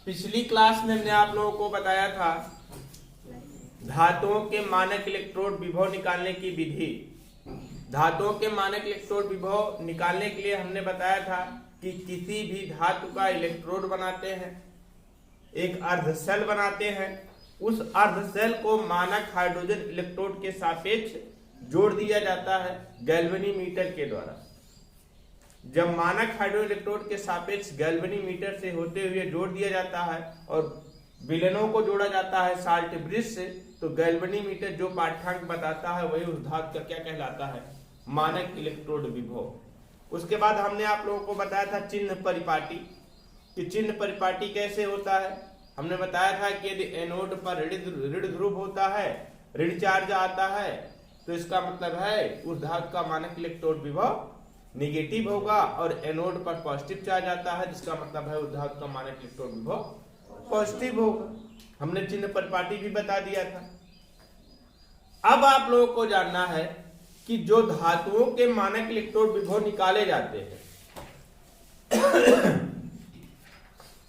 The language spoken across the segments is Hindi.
पिछली क्लास में हमने आप लोगों को बताया था धातुओं के मानक इलेक्ट्रोड विभव निकालने की विधि। धातुओं के मानक इलेक्ट्रोड विभव निकालने के लिए हमने बताया था कि किसी भी धातु का इलेक्ट्रोड बनाते हैं, एक अर्धशेल बनाते हैं, उस अर्धशेल को मानक हाइड्रोजन इलेक्ट्रोड के सापेक्ष जोड़ दिया जाता है गैल्वेनीमीटर के द्वारा। जब मानक हाइड्रोजन इलेक्ट्रोड के सापेक्ष गैल्वेनीमीटर से होते हुए जोड़ दिया जाता है और विलयनों को जोड़ा जाता है साल्ट ब्रिज से, तो गैल्वेनीमीटर जो पाठ्यांक बताता है वही उस धातु का क्या कहलाता है, मानक इलेक्ट्रोड विभव। उसके बाद हमने आप लोगों को बताया था चिन्ह परिपाटी, कि चिन्ह परिपाटी कैसे होता है। हमने बताया था कि यदि एनोड पर ऋण ध्रुव होता है, ऋण चार्ज आता है, तो इसका मतलब है उस धातु का मानक इलेक्ट्रोड विभव नेगेटिव होगा, और एनोड पर पॉजिटिव चार्ज आता है जिसका मतलब है उस धातु का मानक इलेक्ट्रोड विभव पॉजिटिव होगा। हमने चिन्ह परिपाटी भी बता दिया था। अब आप लोगों को जानना है कि जो धातुओं के मानक इलेक्ट्रोड विभव निकाले जाते हैं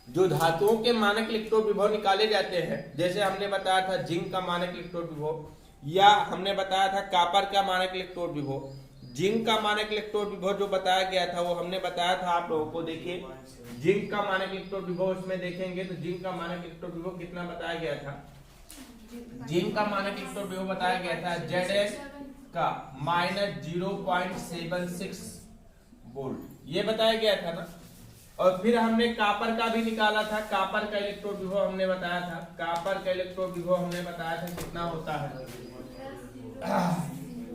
जो धातुओं के मानक इलेक्ट्रोड विभव निकाले जाते हैं, जैसे हमने बताया था जिंक का मानक इलेक्ट्रोड विभव, या हमने बताया था कॉपर का मानक इलेक्ट्रोड विभव। जिंक का मानक इलेक्ट्रोड विभव जो बताया गया था वो हमने बताया था आप लोगों को। देखिए जिंक का मानक इलेक्ट्रोड विभव इसमें देखेंगे तो जिंक का मानक इलेक्ट्रोड विभव कितना बताया गया था। जिंक का मानक इलेक्ट्रोड विभव बताया गया था Zs का -0.76 वोल्ट, ये बताया गया था ना। और फिर हमने कॉपर का भी निकाला था। कॉपर का इलेक्ट्रोड विभव हमने बताया था, कॉपर का इलेक्ट्रोड विभव हमने बताया था कितना होता है,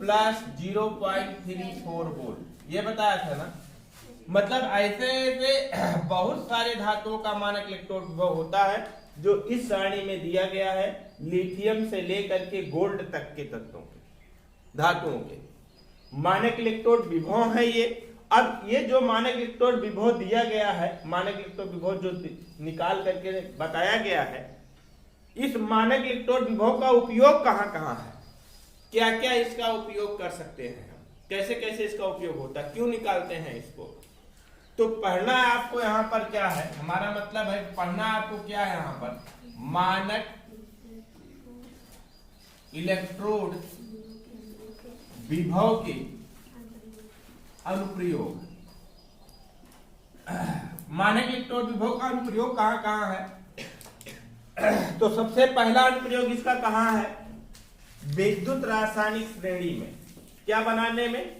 +0.34 वोल्ट, ये बताया था ना। मतलब ऐसे ऐसे बहुत सारे धातुओं का मानक इलेक्ट्रोड विभव होता है जो इस सारणी में दिया गया है, लिथियम से लेकर के गोल्ड तक के तत्वों के धातुओं के मानक इलेक्ट्रोड विभव है ये। अब ये जो मानक इलेक्ट्रोड विभव दिया गया है, मानक इलेक्ट्रोड विभव जो निकाल करके बताया गया है, इस मानक इलेक्ट्रोड विभव का उपयोग कहाँ कहाँ है, क्या क्या इसका उपयोग कर सकते हैं, कैसे कैसे इसका उपयोग होता है, क्यों निकालते हैं इसको। तो पढ़ना आपको यहाँ पर क्या है, हमारा मतलब है पढ़ना आपको क्या है यहाँ पर, मानक इलेक्ट्रोड विभव के अनुप्रयोग। मानक इलेक्ट्रोड विभव का अनुप्रयोग कहाँ कहाँ है। तो सबसे पहला अनुप्रयोग इसका कहाँ है, विद्युत रासायनिक श्रेणी में। क्या बनाने में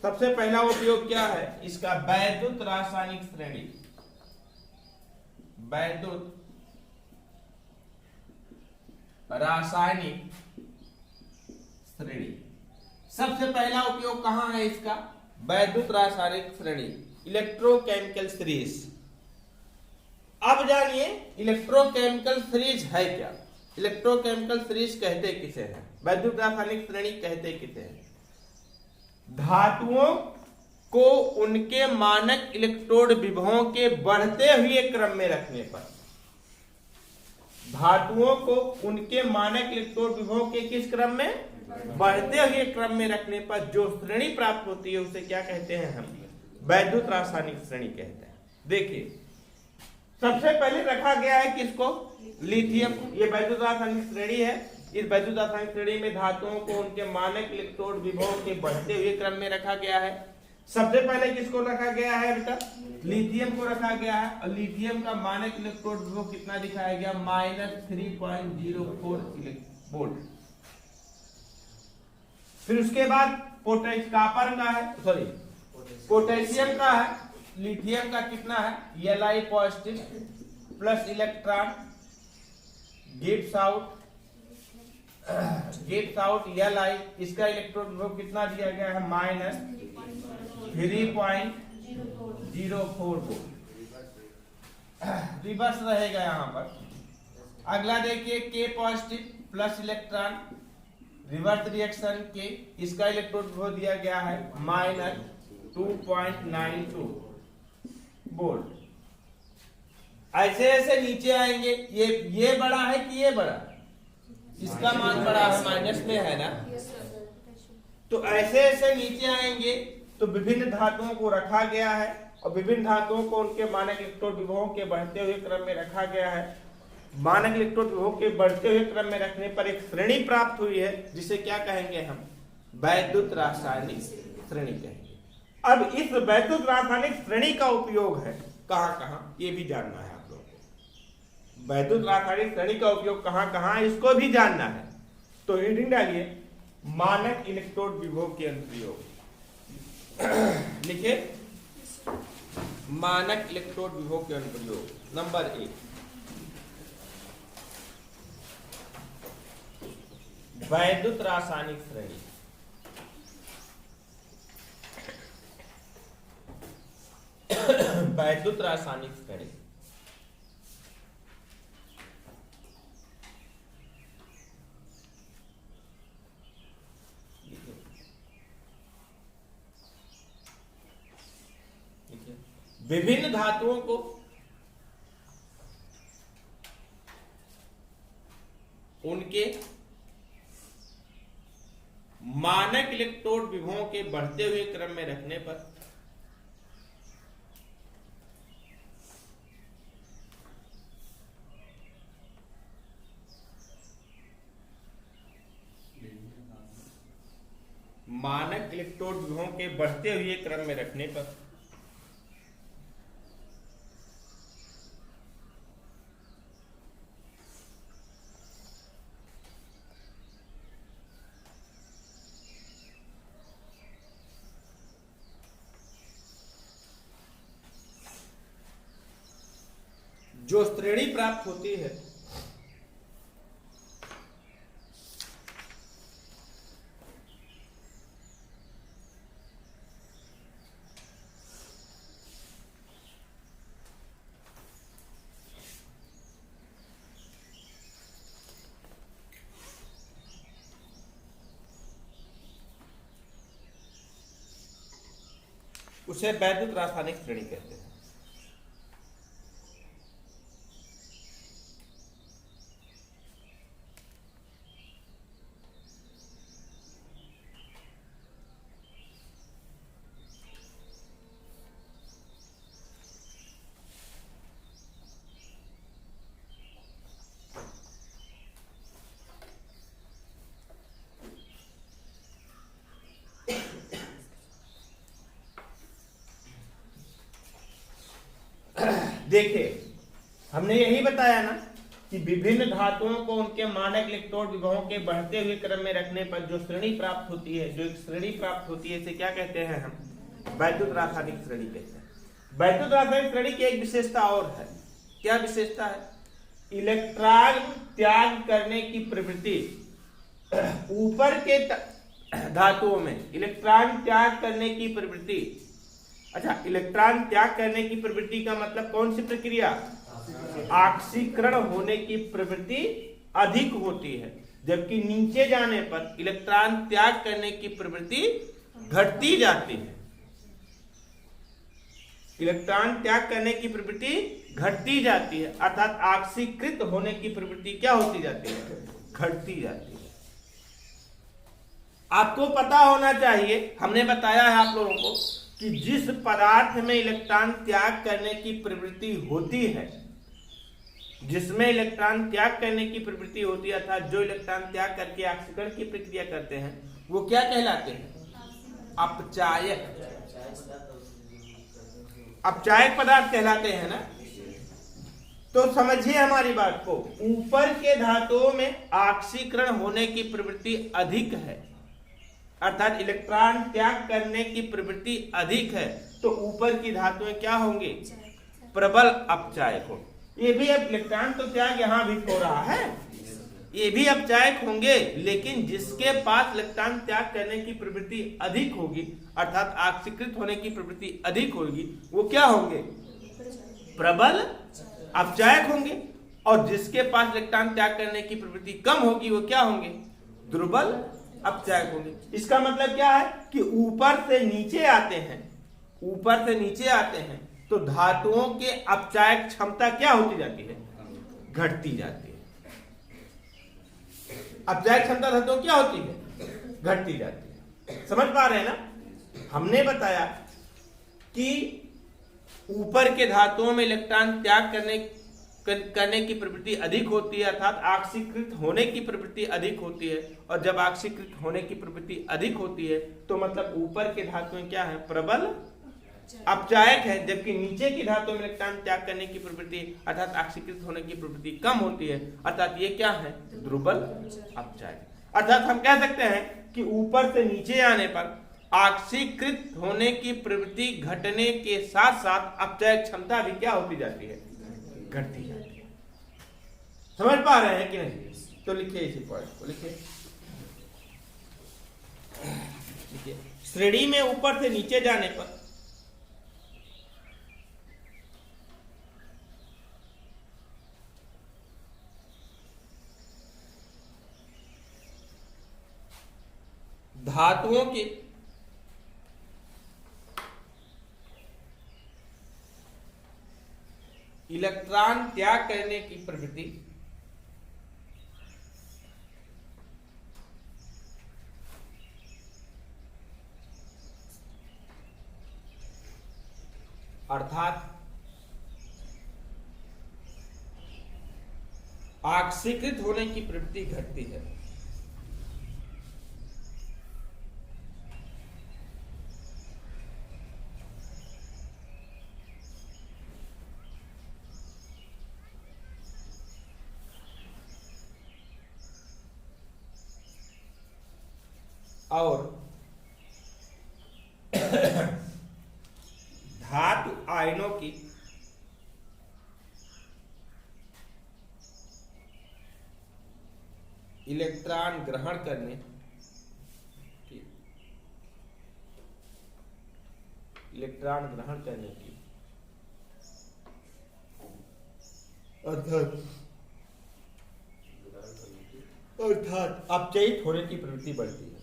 सबसे पहला उपयोग क्या है इसका, वैद्युत रासायनिक श्रेणी। वैद्युत रासायनिक श्रेणी सबसे पहला उपयोग कहां है इसका, वैद्युत रासायनिक श्रेणी, इलेक्ट्रोकेमिकल सीरीज। अब जानिए इलेक्ट्रोकेमिकल सीरीज है क्या, इलेक्ट्रोकेमिकल सीरीज कहते किसे हैं, वैद्युत रासायनिक श्रेणी कहते किसे हैं। धातुओं को उनके मानक इलेक्ट्रोड विभवों के बढ़ते हुए क्रम में रखने पर, धातुओं को उनके मानक इलेक्ट्रोड विभवों के किस क्रम में, बढ़ते हुए क्रम में रखने पर जो श्रेणी प्राप्त होती है उसे क्या कहते हैं हम, वैद्युत रासायनिक श्रेणी कहते हैं। देखिए सबसे पहले रखा गया है किसको, लिथियम, ये वैद्युत रासायनिक श्रेणी है। इस वैद्युत रासायनिक श्रेणी में धातुओं को उनके मानक इलेक्ट्रोड विभव के बढ़ते हुए क्रम में रखा गया है। सबसे पहले किसको रखा गया है बेटा, लिथियम को रखा गया है, और लिथियम का मानक इलेक्ट्रोड विभव कितना दिखाया गया, -3.04 वोल्ट। फिर उसके बाद कॉपर का है, सॉरी पोटेशियम का है, लिथियम का कितना है, Li positive plus electron gives out Li, इसका इलेक्ट्रोड विभव कितना दिया गया है, -3.04 वोल्ट। रिवर्स रहेगा यहाँ पर। अगला देखिए K positive plus electron, reverse reaction के, इसका इलेक्ट्रोड विभव दिया गया है -2.92 वोल्ट। ऐसे ऐसे नीचे आएंगे, ये बड़ा है कि ये बड़ा, इसका मान बड़ा है, माइनस में है ना, तो ऐसे ऐसे नीचे आएंगे तो विभिन्न धातुओं को रखा गया है और विभिन्न धातुओं को उनके मानक इलेक्ट्रॉन विभवों के बढ़ते हुए क्रम में रखा गया है। मानक इलेक्ट्रॉन विभव के बढ़ते हुए क्रम में रखने पर एक श्रेणी प्राप्त हुई है, जिसे क्या कहेंगे हम? वैद्युत रासायनिक श्रेणी कहेंगे। अब इस वैद्युत रासायनिक श्रेणी का उपयोग है कहां कहां, ये भी जानना है आप लोगों को। वैद्युत रासायनिक श्रेणी का उपयोग कहां कहां है, इसको भी जानना है। तो हेडिंग डालिए मानक इलेक्ट्रोड विभव के अनुप्रयोग। लिखिए मानक इलेक्ट्रोड विभव के अनुप्रयोग। नंबर 1, वैद्युत रासायनिक श्रेणी। वैद्युत रासायनिक श्रेणी विभिन्न धातुओं को उनके मानक इलेक्ट्रोड विभवों के बढ़ते हुए क्रम में रखने पर मानक इलेक्ट्रोड विभवों के बढ़ते हुए क्रम में रखने पर जो श्रेणी प्राप्त होती है उसे वैद्युत रासायनिक श्रेणी कहते हैं। देखिए हमने यही बताया ना कि विभिन्न धातुओं को उनके मानक इलेक्ट्रोड विभवों के बढ़ते हुए क्रम में रखने पर जो श्रेणी प्राप्त होती है, जो एक श्रेणी प्राप्त होती है, इसे क्या कहते हैं हम? वैद्युत रासायनिक श्रेणी कहते हैं। वैद्युत रासायनिक श्रेणी की एक विशेषता और है। क्या विशेषता है? इलेक्ट्रॉन त्याग करने की प्रवृत्ति ऊपर के धातुओं में इलेक्ट्रॉन त्याग करने की प्रवृत्ति। अच्छा, इलेक्ट्रॉन त्याग करने की प्रवृत्ति का मतलब कौन सी प्रक्रिया? ऑक्सीकरण होने की प्रवृत्ति अधिक होती है, जबकि नीचे जाने पर इलेक्ट्रॉन त्याग करने की प्रवृत्ति घटती जाती है। इलेक्ट्रॉन त्याग करने की प्रवृत्ति घटती जाती है, अर्थात ऑक्सीकृत होने की प्रवृत्ति क्या होती जाती है? घटती जाती है। आपको पता होना चाहिए, हमने बताया है आप लोगों को कि जिस पदार्थ में इलेक्ट्रॉन त्याग करने की प्रवृत्ति होती है, जिसमें इलेक्ट्रॉन त्याग करने की प्रवृत्ति होती है, अर्थात जो इलेक्ट्रॉन त्याग करके ऑक्सीकरण की प्रक्रिया करते हैं, वो क्या कहलाते हैं? अपचायक। अपचायक पदार्थ कहलाते हैं ना। तो समझिए हमारी बात को, ऊपर के धातुओं में ऑक्सीकरण होने की प्रवृत्ति अधिक है, अर्थात इलेक्ट्रॉन त्याग करने की प्रवृत्ति अधिक है, तो ऊपर की धातुएं क्या होंगे? प्रबल अपचायक हो। ये भी अब इलेक्ट्रॉन तो त्याग यहां भी हो रहा है, ये भी अपचायक होंगे, लेकिन जिसके पास इलेक्ट्रॉन त्याग करने की प्रवृत्ति अधिक होगी, अर्थात ऑक्सीकृत होने की प्रवृत्ति अधिक होगी, वो क्या होंगे? प्रबल अपचायक होंगे। और जिसके पास इलेक्ट्रॉन त्याग करने की प्रवृत्ति कम होगी, वो क्या होंगे? दुर्बल अपचायक होंगे। इसका मतलब क्या है कि ऊपर से नीचे आते हैं, ऊपर से नीचे आते हैं तो धातुओं के अपचायक क्षमता क्या होती जाती है? घटती जाती है। अपचायक क्षमता धातुओं क्या होती है? घटती जाती है। समझ पा रहे हैं ना? हमने बताया कि ऊपर के धातुओं में इलेक्ट्रॉन त्याग करने की प्रवृत्ति अधिक होती है, अर्थात ऑक्सीकृत होने की प्रवृत्ति अधिक होती है। और जब ऑक्सीकृत होने की प्रवृत्ति अधिक होती है तो मतलब ऊपर के धातुएं क्या है, प्रबल अपचायक है, जबकि नीचे की धातुओं में इलेक्ट्रॉन त्याग करने की प्रवृत्ति अर्थात ऑक्सीकृत होने की प्रवृत्ति कम होती है, अर्थात ये क्या है, दुर्बल अपचायक। अर्थात हम कह सकते हैं कि ऊपर से नीचे आने पर ऑक्सीकृत होने की प्रवृत्ति घटने के साथ साथ अपचायक क्षमता भी क्या होती जाती है, घटती जाती है। समझ पा रहे हैं कि नहीं? तो लिखिए इसी पॉइंट को, लिखिए श्रेणी में ऊपर से नीचे जाने पर धातुओं के इलेक्ट्रॉन त्याग करने की प्रवृत्ति अर्थात ऑक्सीकृत होने की प्रवृत्ति घटती है। और धातु आयनों की इलेक्ट्रॉन ग्रहण करने की अर्थात अपचयित होने की प्रवृत्ति बढ़ती है।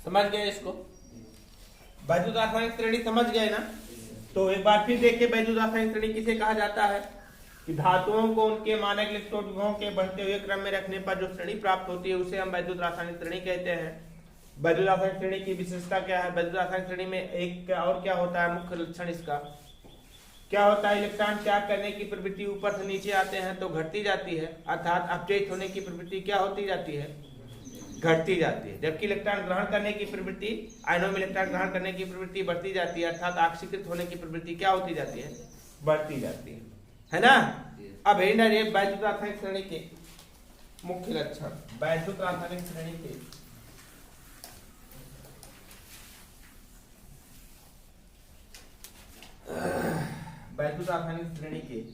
समझ गए इसको? वैद्युत रासायनिक श्रेणी समझ गए ना? तो एक बार फिर देखिए वैद्युत रासायनिक श्रेणी किसे कहा जाता है कि धातुओं को उनके मानक इलेक्ट्रोड विभवों के बढ़ते हुए क्रम में रखने पर जो श्रेणी प्राप्त होती है उसे हम वैद्युत रासायनिक श्रेणी कहते हैं। वैद्युत रासायनिक श्रेणी की विशेषता क्या है? वैद्युत रासायनिक श्रेणी में एक और क्या होता है, मुख्य लक्षण इसका क्या होता है, इलेक्ट्रॉन त्याग करने की प्रवृत्ति ऊपर से नीचे आते हैं तो घटती जाती है, अर्थात अपचयित होने की प्रवृत्ति क्या होती जाती है, घटती जाती है। जबकि इलेक्ट्रॉन ग्रहण करने की प्रवृत्ति, आयनों में इलेक्ट्रॉन ग्रहण करने की प्रवृत्ति बढ़ती जाती है, अर्थात ऑक्सीकृत होने की प्रवृत्ति क्या होती जाती है, बढ़ती जाती है ना? अब है ना ये वैद्युत रासायनिक श्रेणी के मुख्य लक्षण, वैद्युत रासायनिक श्रेणी के वैद्युत रासायनिक श्रेणी के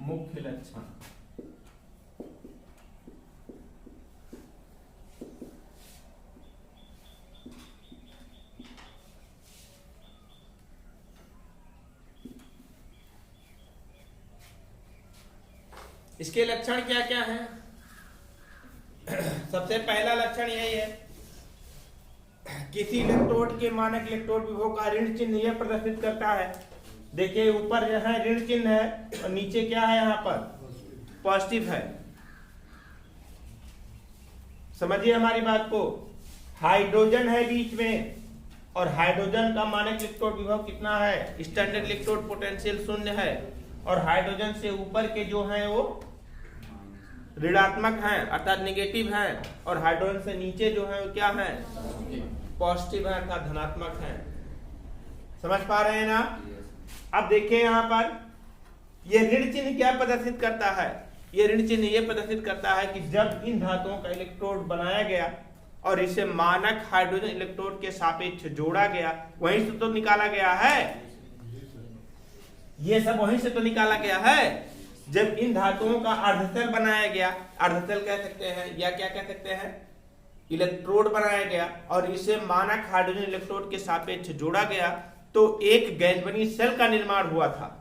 मुख्य लक्षण। इसके लक्षण क्या क्या हैं? सबसे पहला लक्षण यही है, किसी इलेक्ट्रोड के मानक इलेक्ट्रोड विभव का ऋण चिन्ह यह प्रदर्शित करता है। देखिए ऊपर जो है ऋण चिन्ह है और नीचे क्या है, यहाँ पर पॉजिटिव है। समझिए हमारी बात को, हाइड्रोजन है बीच में और हाइड्रोजन का मानक इलेक्ट्रोड विभव कितना है, स्टैंडर्ड इलेक्ट्रोड पोटेंशियल 0 है, और हाइड्रोजन से ऊपर के जो हैं वो ऋणात्मक हैं अर्थात नेगेटिव हैं, और हाइड्रोजन से नीचे जो है वो क्या है, पॉजिटिव है अर्थात धनात्मक हैं। समझ पा रहे हैं ना? अब देखिए यहाँ पर ये ऋण चिन्ह क्या प्रदर्शित करता है, ये ऋण चिन्ह ये प्रदर्शित करता है कि जब इन धातुओं का इलेक्ट्रोड बनाया गया और इसे मानक हाइड्रोजन इलेक्ट्रोड के सापेक्ष जोड़ा गया, वहीं से तो निकाला गया है, ये सब वहीं से तो निकाला गया है। जब इन धातुओं का अर्धतल बनाया गया, अर्धतल कह सकते हैं या क्या कह सकते हैं, इलेक्ट्रोड बनाया गया और इसे मानक हाइड्रोजन इलेक्ट्रोड के सापेक्ष जोड़ा गया, तो एक गैल्वेनिक सेल का निर्माण हुआ था,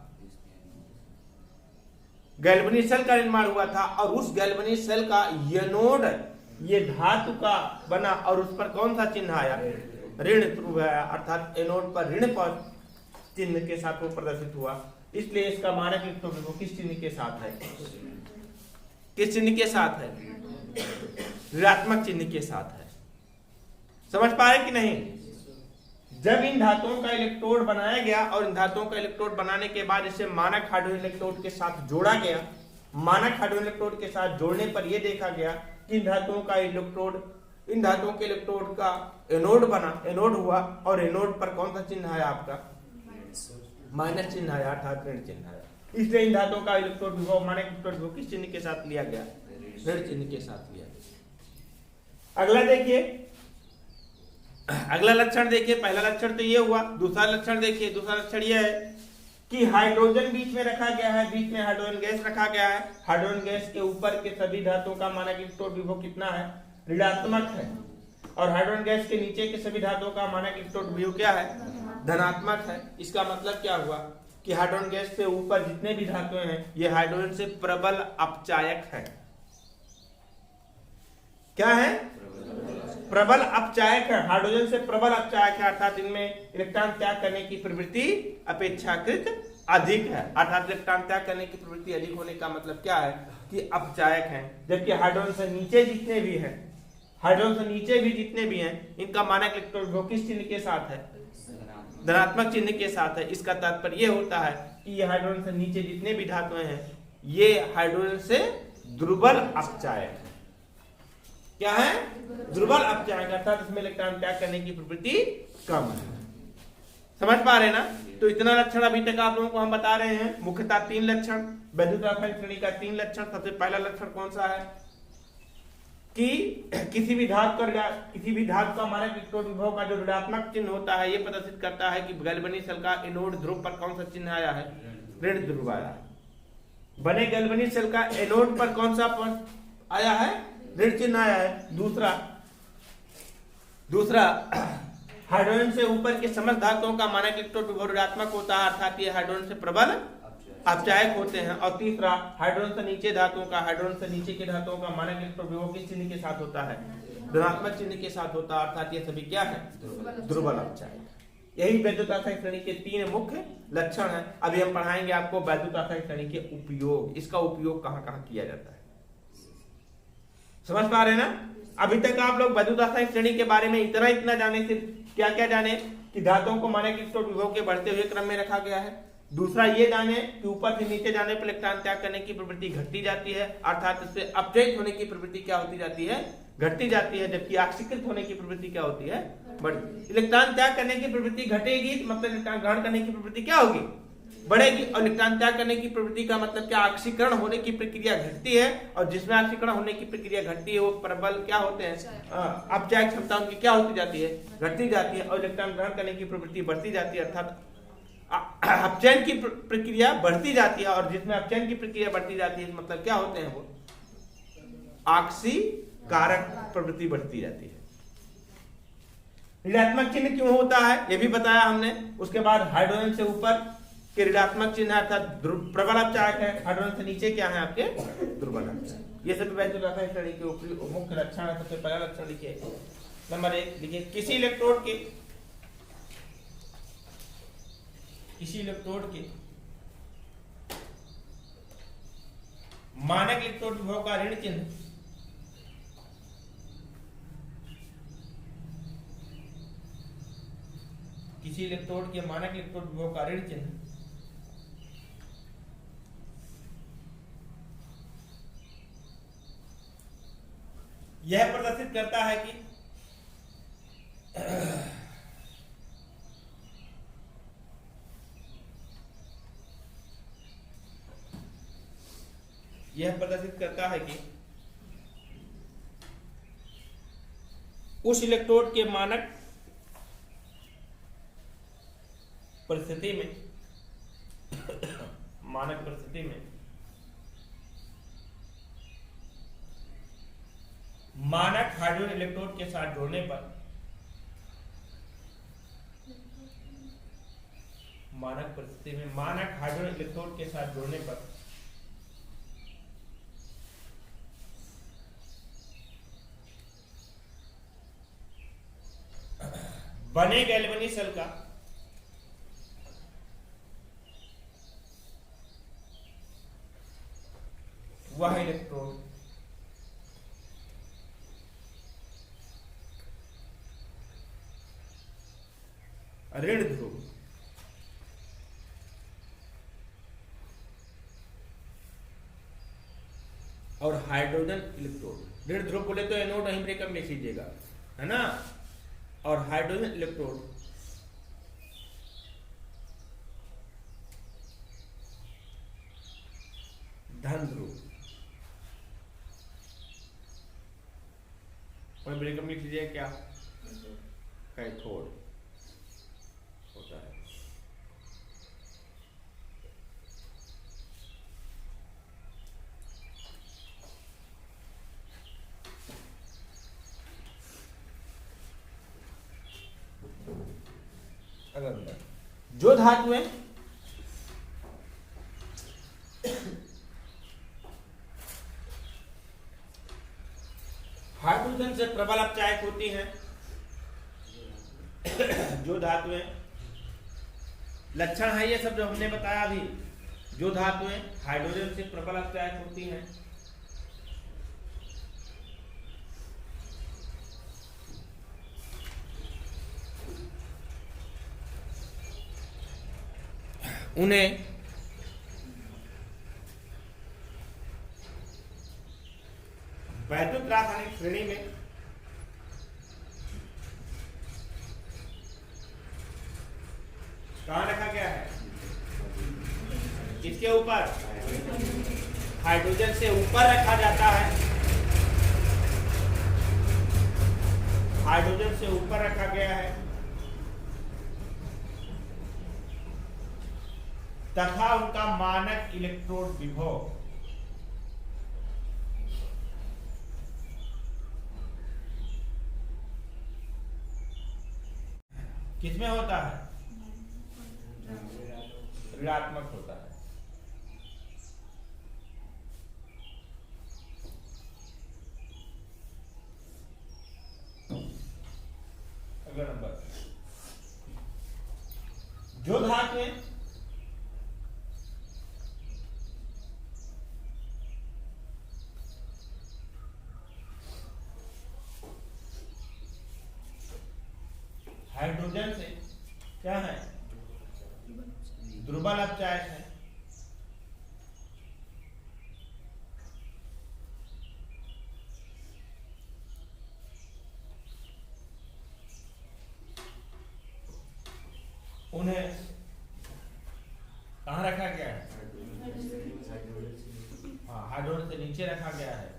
गैल्वेनिक सेल का निर्माण हुआ था। और उस गैल्वेनिक सेल का एनोड ये धातु का बना और उस पर कौन सा चिन्ह आया, ऋण ध्रुव आया, अर्थात एनोड पर ऋण पर चिन्ह के साथ वो प्रदर्शित हुआ। इसलिए इसका मानक इलेक्ट्रोड विभव किस चिन्ह के साथ है, किस चिन्ह के साथ है, ऋणात्मक चिन्ह के साथ है। समझ पा रहे कि नहीं? जब इन धातुओं का इलेक्ट्रोड बनाया गया और इन धातुओं का इलेक्ट्रोड बनाने के बाद इसे मानक हाइड्रोजन इलेक्ट्रोड के साथ जोड़ा गया, मानक हाइड्रोजन इलेक्ट्रोड के साथ जोड़ने पर यह देखा गया कि इन धातुओं का इलेक्ट्रोड, इन धातुओं के इलेक्ट्रोड का एनोड बना, एनोड हुआ और एनोड पर कौन सा चिन्ह आया आपका, माइनस चिन्ह आया, अर्थात ऋण चिन्ह आया। इसलिए इन धातुओं का इलेक्ट्रोड विभव, मानक इलेक्ट्रोड विभव किस चिन्ह के साथ लिया गया, ऋण चिन्ह के साथ लिया गया। अगला देखिए, अगला लक्षण देखिए, पहला लक्षण तो ये हुआ, दूसरा लक्षण देखिए, दूसरा लक्षण ये है कि हाइड्रोजन बीच में रखा गया है, बीच में हाइड्रोजन गैस रखा गया है। हाइड्रोजन गैस के ऊपर के सभी धातुओं का मानक इलेक्ट्रोड विभव कितना है, ऋणात्मक है, और हाइड्रोजन गैस के नीचे के सभी धातुओं का मानक इलेक्ट्रोड विभव क्या है, धनात्मक है। इसका मतलब क्या हुआ कि हाइड्रोजन गैस से ऊपर जितने भी धातुएं हैं ये हाइड्रोजन से प्रबल अपचायक है। क्या है, प्रबल अपचायक है, हाइड्रोजन से प्रबल अपचायक है, अर्थात इनमें इलेक्ट्रॉन त्याग करने की प्रवृत्ति अपेक्षाकृत अधिक है। अर्थात इलेक्ट्रॉन त्याग करने की प्रवृत्ति अधिक होने का मतलब क्या है कि अपचायक है। जबकि हाइड्रोजन से नीचे जितने भी हैं, हाइड्रोजन से नीचे भी जितने भी हैं, इनका मानक इलेक्ट्रोड विभव किस चिन्ह के साथ है, धनात्मक चिन्ह के साथ है। इसका तात्पर्य यह होता है कि ये हाइड्रोजन से नीचे जितने भी धातुएं हैं ये हाइड्रोजन से दुर्बल अपचायक है। क्या है, दुर्बल अपचायक, अर्थात इसमें इलेक्ट्रॉन त्याग करने की प्रवृत्ति कम है। समझ पा रहे ना? तो इतना लक्षण अभी तक आप लोगों को हम बता रहे हैं, मुख्यतः 3 लक्षण, वैद्युत रासायनिक श्रेणी का 3 लक्षण। सबसे पहला लक्षण कौन सा है कि किसी भी धातु का मानक इलेक्ट्रोड विभव का जो ऋणात्मक चिन्ह होता है ये प्रदर्शित करता है कि गैल्वेनिक सेल का एनोड ध्रुव पर कौन सा चिन्ह आया है, ऋण ध्रुव आया है। बने गैल्वेनिक सेल का एनोड पर कौन सा आया है, ऋण चिन्ह आया है। दूसरा हाइड्रोजन से ऊपर के समस्त धातुओं का मानक इलेक्ट्रोड विभव ऋणात्मक होता है, अर्थात ये हाइड्रोजन से प्रबल अपचायक होते हैं। और तीसरा हाइड्रोजन से नीचे धातुओं का, हाइड्रोजन से नीचे के धातुओं का मानक इलेक्ट्रोड विभव किस चिन्ह के साथ होता है, धनात्मक चिन्ह के साथ होता है, अर्थात ये सभी क्या है, दुर्बल अपचायक। यही वैद्युत रासायनिक श्रेणी के 3 मुख्य लक्षण है। अभी हम पढ़ाएंगे आपको वैद्युत रासायनिक श्रेणी के उपयोग, इसका उपयोग कहां कहां किया जाता है। समझ पा रहे ना? अभी तक आप लोग वैद्युत रासायनिक श्रेणी के बारे में इतना जाने, सिर्फ क्या क्या जाने कि धातुओं को मानक इलेक्ट्रोड विभव के बढ़ते हुए क्रम में रखा गया है। दूसरा ये जाने कि ऊपर से नीचे जाने पर इलेक्ट्रॉन त्याग करने की प्रवृत्ति घटती जाती है, अर्थात इससे अपचयित होने की प्रवृत्ति क्या होती जाती है, घटती जाती है। जबकि ऑक्सीकृत होने की प्रवृत्ति क्या होती है, बढ़ती। इलेक्ट्रॉन त्याग करने की प्रवृत्ति घटेगी मतलब इलेक्ट्रॉन ग्रहण करने की प्रवृत्ति क्या होगी, बढ़ेगी। और इलेक्ट्रॉन त्याग करने की प्रवृत्ति का मतलब क्या, ऑक्सीकरण होने की प्रक्रिया घटती है, और जिसमें ऑक्सीकरण होने की प्रक्रिया घटती है वो प्रबल क्या होते हैं, अपचायक क्षमता उनकी क्या होती जाती है, घटती जाती है। और इलेक्ट्रॉन ग्रहण करने की प्रवृत्ति बढ़ती जाती है, अर्थात अपचयन की प्रक्रिया बढ़ती जाती है। और जिसमें अपचयन की प्रक्रिया बढ़ती जाती है मतलब क्या होते हैं, वो ऑक्सीकारक प्रवृत्ति बढ़ती जाती है। ऋणात्मक चिन्ह क्यों होता है ये भी बताया हमने। उसके बाद हाइड्रोजन से ऊपर के ऋणात्मक चिन्ह अर्थात प्रबल अपचायक है, हाइड्रोजन से नीचे क्या है आपके, दुर्बल अपचायक। ये सभी वैद्युत रासायनिक श्रेणी के मुख्य लक्षण है। सबसे पहला लक्षण लिखिए, नंबर 1 लिखिए, किसी इलेक्ट्रोड के मानक इलेक्ट्रोड विभव का ऋण चिन्ह किसी इलेक्ट्रोड के मानक इलेक्ट्रोड विभव का ऋण चिन्ह यह प्रदर्शित करता है कि उस इलेक्ट्रोड के मानक परिस्थिति में मानक परिस्थिति में मानक हाइड्रोजन इलेक्ट्रोड के साथ जोड़ने पर मानक परिस्थिति में मानक हाइड्रोजन इलेक्ट्रोड के साथ जोड़ने पर बने गैल्वेनी सेल का वह इलेक्ट्रोड ऋण ध्रुव और हाइड्रोजन इलेक्ट्रोड, ऋण ध्रुव बोले तो एनोड वहीं ब्रेकअप लिख लीजिएगा, है ना, और हाइड्रोजन इलेक्ट्रोड धन ध्रुव और ब्रेकअप लिख लीजिएगा क्या, कैथोड होता है। अगर जो धातुएं हाइड्रोजन से प्रबल अपचायक होती हैं, जो धातुएं, लक्षण है ये सब जो हमने बताया अभी, जो धातुएं हाइड्रोजन से प्रबल अपचायक होती हैं उन्हें वैद्युत रासायनिक श्रेणी में कहां रखा गया है, किसके ऊपर, हाइड्रोजन से ऊपर रखा जाता है, हाइड्रोजन से ऊपर रखा गया है तथा उनका मानक इलेक्ट्रोड विभव किसमें होता है, ऋणात्मक होता है। अगला नंबर, जो धातुएं हाइड्रोजन से क्या है, दुर्बल अपचायक है, उन्हें कहां रखा गया है, हाँ, हाइड्रोजन से नीचे रखा गया है।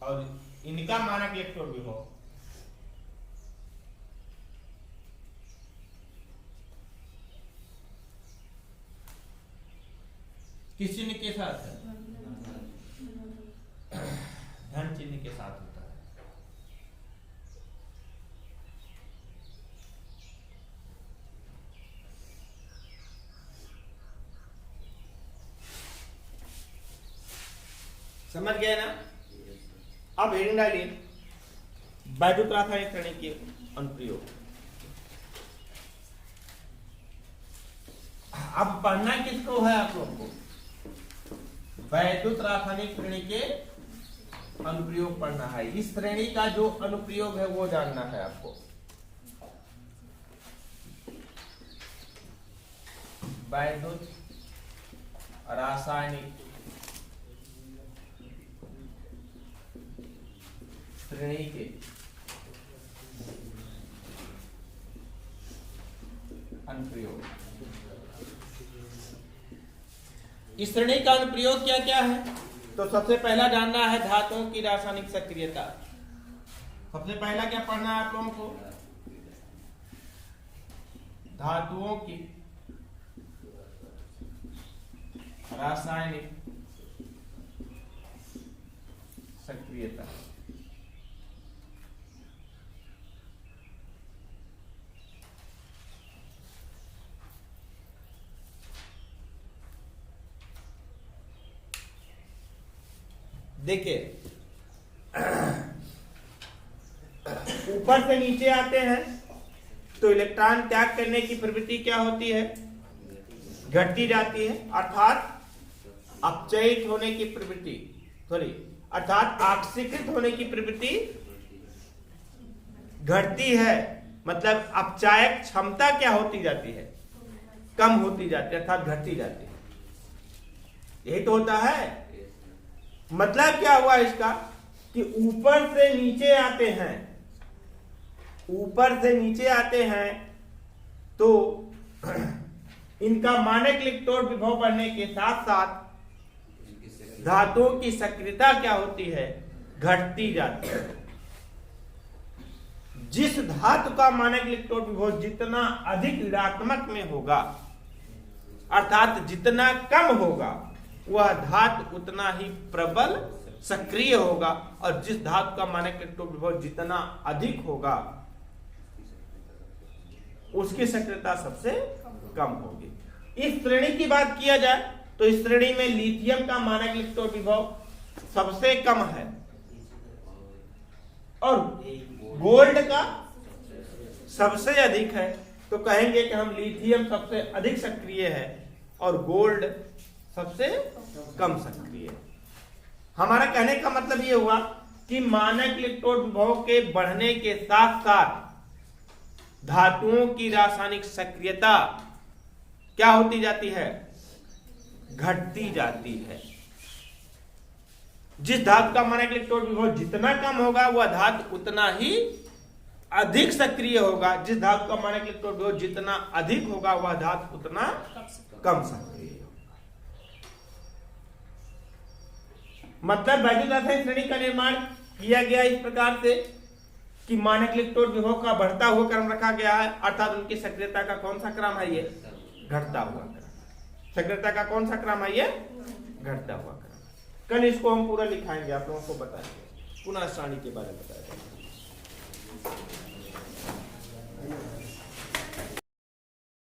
और इनका मानक इलेक्ट्रोड विभव किस चिन्ह के साथ है, धन चिन्ह के साथ होता है। समझ गए ना। अब हेडिंग डालिए, वैद्युत रासायनिक श्रेणी के अनुप्रयोग। अब पढ़ना किसको है आप लोग को, वैद्युत रासायनिक श्रेणी के अनुप्रयोग पढ़ना है। इस श्रेणी का जो अनुप्रयोग है वो जानना है आपको। वैद्युत रासायनिक श्रेणी के अनुप्रयोग। इस श्रेणी का अनुप्रयोग क्या क्या है? तो सबसे पहला जानना है धातुओं की रासायनिक सक्रियता। सबसे पहला क्या पढ़ना है आप लोगों को? धातुओं की रासायनिक सक्रियता। देखिए, ऊपर से नीचे आते हैं तो इलेक्ट्रॉन त्याग करने की प्रवृत्ति क्या होती है? घटती जाती है, अर्थात अपचयित होने की प्रवृत्ति, अर्थात ऑक्सीकृत होने की प्रवृत्ति घटती है। मतलब अपचायक क्षमता क्या होती जाती है? कम होती जाती है, अर्थात घटती जाती है। यही तो होता है। मतलब क्या हुआ इसका कि ऊपर से नीचे आते हैं, ऊपर से नीचे आते हैं तो इनका मानक इलेक्ट्रोड विभव बढ़ने के साथ साथ धातुओं की सक्रियता क्या होती है? घटती जाती है। जिस धातु का मानक इलेक्ट्रोड विभव जितना अधिक ऋणात्मक में होगा, अर्थात जितना कम होगा, वह धातु उतना ही प्रबल सक्रिय होगा, और जिस धातु का मानक इलेक्ट्रोड विभव जितना अधिक होगा उसकी सक्रियता सबसे कम होगी। इस श्रेणी की बात किया जाए तो इस श्रेणी में लिथियम का मानक इलेक्ट्रोड विभव सबसे कम है और गोल्ड का सबसे अधिक है। तो कहेंगे कि हम लिथियम सबसे अधिक सक्रिय है और गोल्ड सबसे कम सक्रिय है। हमारा कहने का मतलब यह हुआ कि मानक इलेक्ट्रोड विभव के बढ़ने के साथ साथ धातुओं की रासायनिक सक्रियता क्या होती जाती है? घटती जाती है। जिस धातु का मानक इलेक्ट्रोड विभव जितना कम होगा वह धातु उतना ही अधिक सक्रिय होगा। जिस धातु का मानक इलेक्ट्रोड विभव जितना अधिक होगा वह धातु उतना कम सक्रिय होगा। मतलब वैद्युत रासायनिक श्रेणी का निर्माण किया गया इस प्रकार से कि मानक इलेक्ट्रोड विभव का बढ़ता हुआ क्रम रखा गया है, अर्थात उनकी सक्रियता का कौन सा क्रम है? ये घटता हुआ क्रम। सक्रियता का कौन सा क्रम है? ये घटता हुआ क्रम। कल इसको हम पूरा लिखाएंगे, आप लोगों को बताएंगे, पुनः श्रेणी के बारे में बताएंगे।